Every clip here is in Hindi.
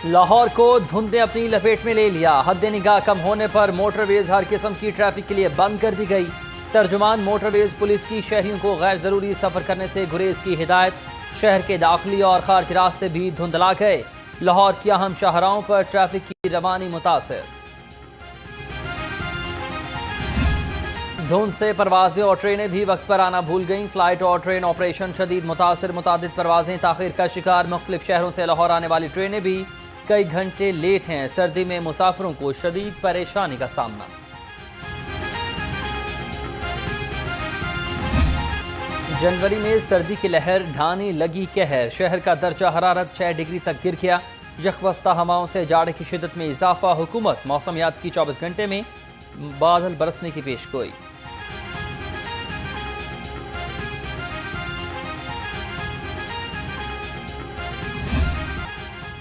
लाहौर को धुंध ने अपनी लपेट में ले लिया। हद निगाह कम होने पर मोटरवेज हर किस्म की ट्रैफिक के लिए बंद कर दी गई। तर्जुमान मोटरवेज पुलिस की शहरियों को गैर जरूरी सफर करने से गुरेज की हिदायत। शहर के दाखिली और खारज रास्ते भी धुंधला गए। लाहौर की अहम शाहराहों पर ट्रैफिक की रवानी मुतासर। धुंध से परवाजें और ट्रेनें भी वक्त पर आना भूल गईं। फ्लाइट और ट्रेन ऑपरेशन शदीद मुतासर। मुतादिद परवाजें ताखीर का शिकार। मुख्तलिफ शहरों से लाहौर आने वाली ट्रेनें भी कई घंटे लेट हैं। सर्दी में मुसाफिरों को शदीद परेशानी का सामना। जनवरी में सर्दी की लहर ढाने लगी कहर। शहर का दर्जा हरारत 6 डिग्री तक गिर गया। यकवस्ता हवाओं से जाड़े की शिद्दत में इजाफा। हुकूमत मौसमियात की 24 घंटे में बादल बरसने की पेशगोई।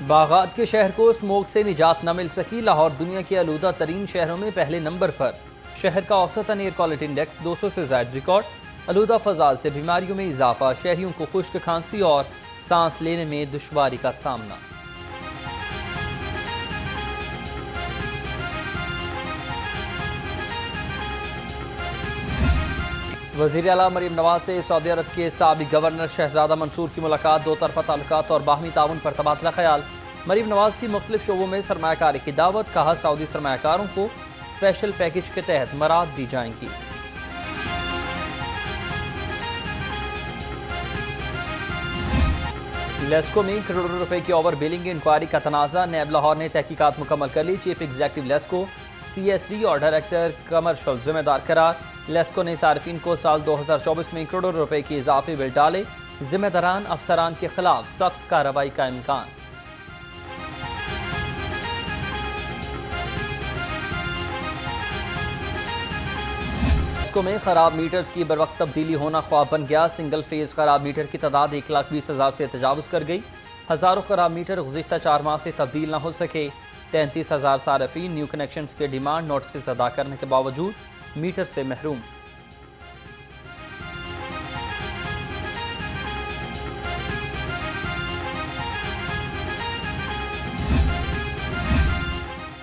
बागात के शहर को स्मोक से निजात न मिल सकी। लाहौर दुनिया के आलूदा तरीन शहरों में पहले नंबर पर। शहर का औसतन एयर क्वालिटी इंडेक्स 200 से ज्यादा रिकॉर्ड। आलूदा फजाल से बीमारियों में इजाफा। शहरियों को खुश्क खांसी और सांस लेने में दुश्वारी का सामना। वज़ीर आला मरीम नवाज से सऊदी अरब के साबिक गवर्नर शहजादा मंसूर की मुलाकात। दो तरफा ताल्लुकात और बाहमी ताउन पर तबादला ख्याल। मरीम नवाज की मुख्तलिफ शोबों में सरमायाकारी की दावत। कहा सऊदी सरमायाकारों को स्पेशल पैकेज के तहत मराद दी जाएंगी। लेस्को में करोड़ों रुपए की ओवर बिलिंग इंक्वायरी का तनाज़ा। नैब लाहौर ने तहकीकात मुकम्मल कर ली। चीफ एग्जीक्यूटिव लेस्को, CSD और डायरेक्टर कमर्शल जिम्मेदार करार। लेस्को ने सार्फिन को साल 2024 में करोड़ों रुपए की इजाफी बिल डाले। जिम्मेदारान अफसरान के खिलाफ सख्त कार्रवाई का इम्कान। लेस्को में खराब मीटर्स की बर वक्त तब्दीली होना ख्वाब बन गया। सिंगल फेज खराब मीटर की तादाद 1,20,000 से तजावुज कर गई। हजारों खराब मीटर गुज़िश्ता 4 माह से तब्दील न हो सके। 33,000 सार्फिन न्यू कनेक्शंस के डिमांड नोटिस अदा करने के बावजूद मीटर से महरूम।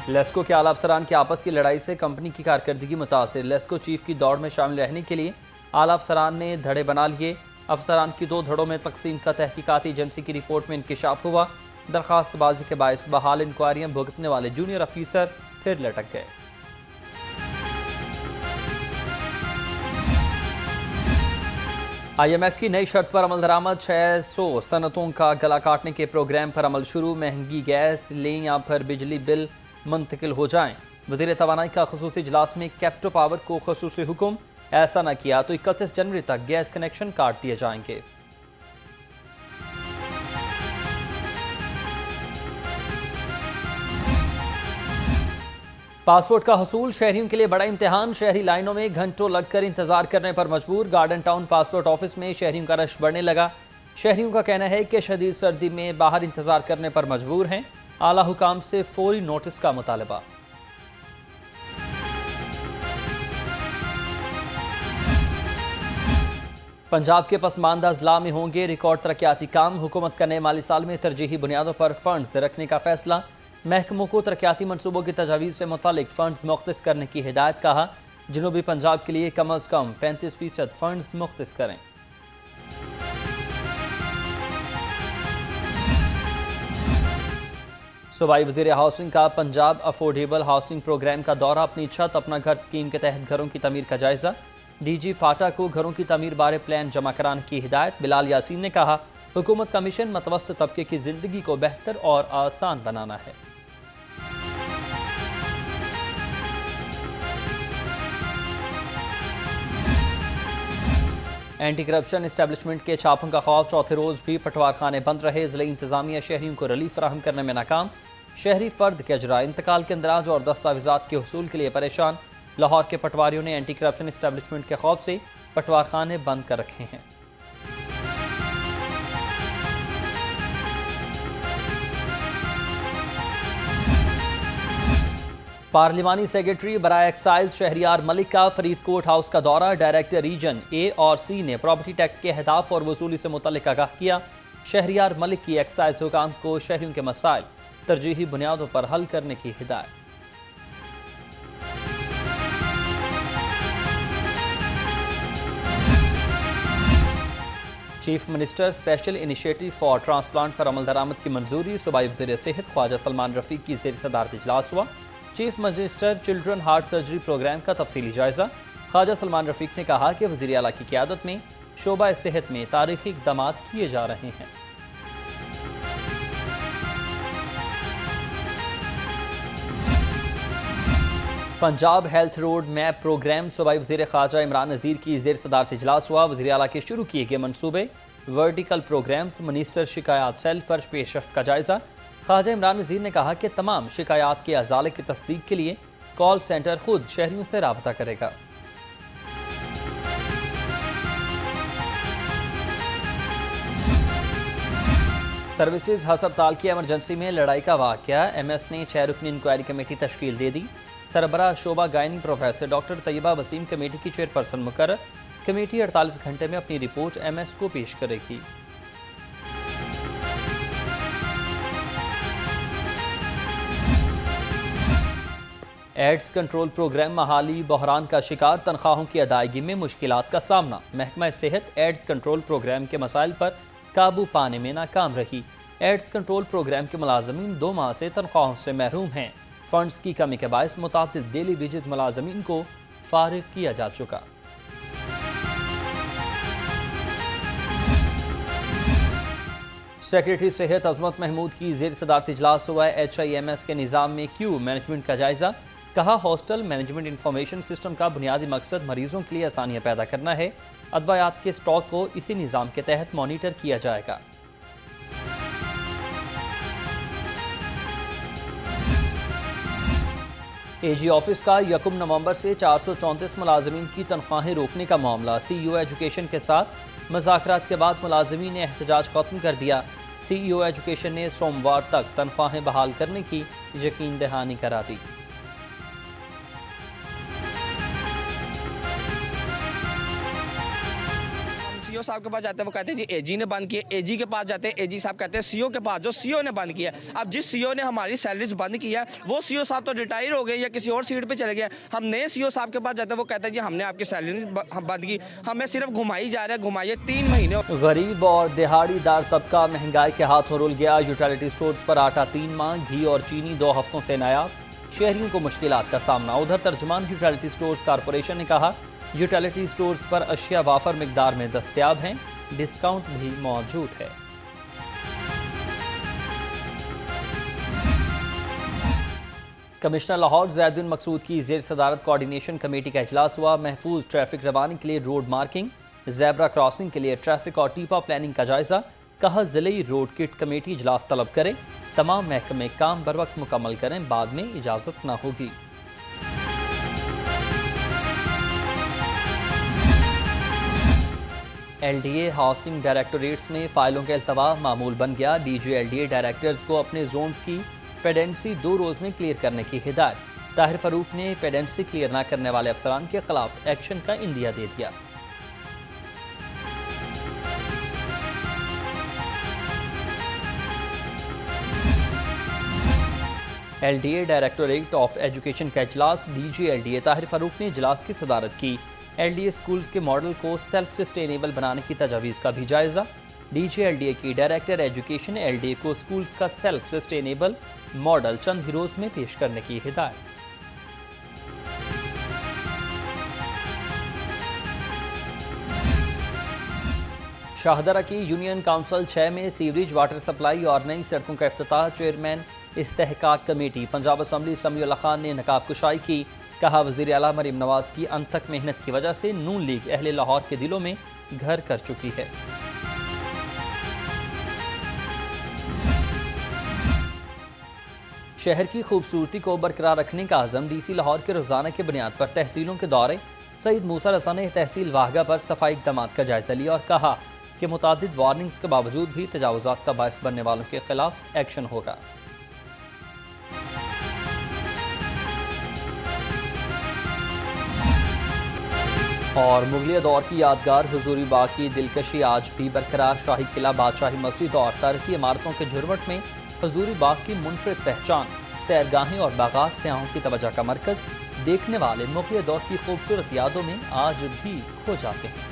लेस्को के आला अफसरान की आपस की लड़ाई से कंपनी की कारकर्दगी मुतासिर। लेस्को चीफ की दौड़ में शामिल रहने के लिए आला अफसरान ने धड़े बना लिए। अफसरान की 2 धड़ों में तकसीम का तहकीकाती एजेंसी की रिपोर्ट में इंकिशाफ हुआ। दरखास्तबाजी के बायस बहाल इंक्वायरियां भुगतने वाले जूनियर अफीसर फिर लटक गए। IMF की नई शर्त पर अमल दरामद। 600 सनतों का गला काटने के प्रोग्राम पर अमल शुरू। महंगी गैस लें या फिर बिजली बिल मुंतकिल हो जाएं। वज़ीर तवानाई का ख़ुसूसी इजलास में कैप्टो पावर को ख़ुसूसी हुक्म। ऐसा न किया तो 31 जनवरी तक गैस कनेक्शन काट दिए जाएंगे। पासपोर्ट का हसूल शहरियों के लिए बड़ा इम्तिहान। शहरी लाइनों में घंटों लगकर इंतजार करने पर मजबूर। गार्डन टाउन पासपोर्ट ऑफिस में शहरियों का रश बढ़ने लगा। शहरियों का कहना है कि शदीद सर्दी में बाहर इंतजार करने पर मजबूर हैं। आला हुकाम से फौरी नोटिस का मुतालबा। पंजाब के पसमानदा अजला में होंगे रिकॉर्ड तरक्याती काम। हुकूमत का नए माली साल में तरजीही बुनियादों पर फंड रखने का फैसला। महकमों को तरक्याती मनसूबों की तजावीज़ से मुतालिक फ़ंड्स मुख्तस करने की हिदायत। कहा जनूबी पंजाब के लिए कम अज़ कम 35% फ़ंड्स मुख्तस करें। सूबाई वज़ीर हाउसिंग का पंजाब अफोर्डेबल हाउसिंग प्रोग्राम का दौरा। अपनी छत अपना घर स्कीम के तहत घरों की तमीर का जायजा। DG फाटा को घरों की तमीर बारे प्लान जमा कराने की हिदायत। बिलाल यासीन ने कहा हुकूमत का मिशन मतवसत तबके की जिंदगी को बेहतर और आसान बनाना है। एंटी करप्शन इस्टेब्लिशमेंट के छापों का खौफ। चौथे रोज भी पटवार खाने बंद रहे। जिले इंतजामिया शहरियों को रिलीफ फराहम करने में नाकाम। शहरी फर्द के अजरा इंतकाल के अंदराज और दस्तावेजात के हसूल के लिए परेशान। लाहौर के पटवारियों ने एंटी करप्शन इस्टेब्लिशमेंट के खौफ से पटवार खाने बंद कर रखे हैं। पार्लिमानी सेक्रेटरी बराए एक्साइज शहरियार मलिक का फरीदकोट हाउस का दौरा। डायरेक्टर रीजन A और C ने प्रॉपर्टी टैक्स के अहदाफ और वसूली से मुतल्लिक आगाह किया। शहरियार मलिक की एक्साइज हुकाम को शहरियों के मसाइल तरजीही बुनियादों पर हल करने की हिदायत। Chief minister special initiative for transplant पर अमल दरामद की मंजूरी। सूबाई वज़ीर सेहत ख्वाजा सलमान रफीक की ज़ेर सदारत इजलास हुआ। Chief minister children heart surgery programme का तफसीली जायजा। ख्वाजा सलमान रफीक ने कहा कि वज़ीर आला की क़यादत में शोबा सेहत में तारीखी इक़दाम किए जा रहे हैं। Punjab health road map programme सूबाई वज़ीर ख़ारजा इमरान नज़ीर की ज़ेर सदारत इजलास हुआ। वज़ीर आला के शुरू किए गए मनसूबे वर्टिकल प्रोग्राम्स मिनिस्टर शिकायत सेल पर पेशरफ्त का जायजा। ख़ारजा इमरान नज़ीर ने कहा कि तमाम शिकायत के अज़ाले की तस्दीक के लिए कॉल सेंटर खुद शहरियों से राबता करेगा। सर्विसेज हस्पताल की एमरजेंसी में लड़ाई का वाक़या। MS ने 6 रुकनी इंक्वायरी कमेटी तश्कील दे दी। सरबराह शोबा गायनी professor doctor Tayyaba Waseem committee की चेयरपर्सन मुकर्रर। कमेटी 48 घंटे में अपनी रिपोर्ट MS को पेश करेगी। एड्स कंट्रोल प्रोग्राम महाली बहरान का शिकार। तनख्वाहों की अदायगी में मुश्किलात का सामना। महकमा सेहत एड्स कंट्रोल प्रोग्राम के मसाइल पर काबू पाने में नाकाम रही। एड्स कंट्रोल प्रोग्राम के मुलाजमीन 2 माह से तनख्वाहों से महरूम हैं। फंड्स की कमी के बायस मुताबिक डेली विजिट मुलाजमीन को फारिग किया जा चुका। सेक्रेटरी सेहत अजमत महमूद की ज़ेर सदारत इजलास हुआ। HIMS के निज़ाम में क्यू मैनेजमेंट का जायजा। कहा हॉस्टल मैनेजमेंट इंफॉर्मेशन सिस्टम का बुनियादी मकसद मरीजों के लिए आसानियाँ पैदा करना है। अदवायात के स्टॉक को इसी निज़ाम के तहत मॉनिटर किया जाएगा। AG ऑफिस का 1 नवंबर से 434 मुलाजमीन की तनख्वाहें रोकने का मामला। CEO एजुकेशन के साथ मुज़ाकरात के बाद मुलाजमीन ने एहतजाज खत्म कर दिया। CEO एजुकेशन ने सोमवार तक तनख्वाहें बहाल करने की यकीन दहानी करा दी। सीओ साहब के पास जाते हैं, वो कहते हैं जी एजी ने बंद किया। एजी के पास जाते हैं, एजी साहब कहते हैं सीओ के पास, जो सीओ ने बंद किया। अब जिस सीओ ने हमारी सैलरीज बंद किया वो सीओ साहब तो रिटायर हो गए या किसी और सीट पे चले गए। हम नए सीओ साहब के पास जाते हैं, वो कहते हैं जी हमने आपकी सैलरी बंद की। हमें सिर्फ घुमाई जा रहा है, घुमाइए 3 महीने। गरीब और दिहाड़ीदार तबका महंगाई के हाथों रुल गया। यूटिलिटी स्टोर्स पर आटा 3 माह, घी और चीनी 2 हफ्तों से नायाब। शहरियों को मुश्किलात का सामना। उधर तर्जुमान यूटिलिटी स्टोर्स कॉरपोरेशन ने कहा यूटिलिटी स्टोर्स पर अशिया वाफर मिकदार में दस्तयाब हैं, डिस्काउंट भी मौजूद है। कमिश्नर लाहौर ज़ैदुद्दीन मकसूद की ज़ेर सदारत कोऑर्डिनेशन कमेटी का इजलास हुआ। महफूज ट्रैफिक रवानी के लिए रोड मार्किंग, ज़ेब्रा क्रॉसिंग के लिए ट्रैफिक और टीपा प्लानिंग का जायजा। कहा ज़िले रोड किट कमेटी इजलास तलब करे। तमाम महकमे काम बर वक्त मुकम्मल करें, बाद में इजाज़त न होगी। LDA हाउसिंग डायरेक्टोरेट्स में फाइलों का अल्तवा मामूल बन गया। DG LDA डायरेक्टर्स को अपने जोन्स की पेडेंसी 2 रोज़ में क्लियर करने की हिदायत। ताहिर फरूक ने पेडेंसी क्लियर न करने वाले अफसरान के खिलाफ एक्शन का इंदिया दे दिया। LDA डायरेक्टोरेट ऑफ एजुकेशन का इजलास। DG LDA ताहिर फरूक ने इजलास की सदारत की। LDA स्कूल्स के मॉडल को सेल्फ सस्टेनेबल बनाने की तजावीज़ का भी जायजा। DG LDA की डायरेक्टर एजुकेशन LDA को स्कूल्स का सेल्फ सस्टेनेबल मॉडल चंद ही रोज में पेश करने की हिदायत। शाहदरा की यूनियन काउंसिल 6 में सीवरेज वाटर सप्लाई और नई सड़कों का इफ्तिताह। चेयरमैन इस्तेहकाक कमेटी पंजाब असम्बली समीउल्लाह खान ने नकाब कुशाई की। कहा वज़ीर आला मरीम नवाज की अनथक मेहनत की वजह से नून लीग अहले लाहौर के दिलों में घर कर चुकी है। शहर की खूबसूरती को बरकरार रखने का आज़म DC लाहौर के रोजाना की बुनियाद पर तहसीलों के दौरे। सईद मूसा रज़ा ने तहसील वाहगा पर सफाई इक़दाम का जायजा लिया और कहा कि मुतादिद वार्निंग्स के बावजूद भी तजावुज़ात का बायस बनने वालों के खिलाफ एक्शन होगा। और मुगलिया दौर की यादगार हुजूरी बाग की दिलकशी आज भी बरकरार। शाही किला, बादशाही मस्जिद और तारीखी इमारतों के झुरमट में हजूरी बाग की मुनफरिद पहचान, सैरगाहें और बागात सयाहों की तवज्जो का मरकज, देखने वाले मुग़ल दौर की खूबसूरत यादों में आज भी खो जाते हैं।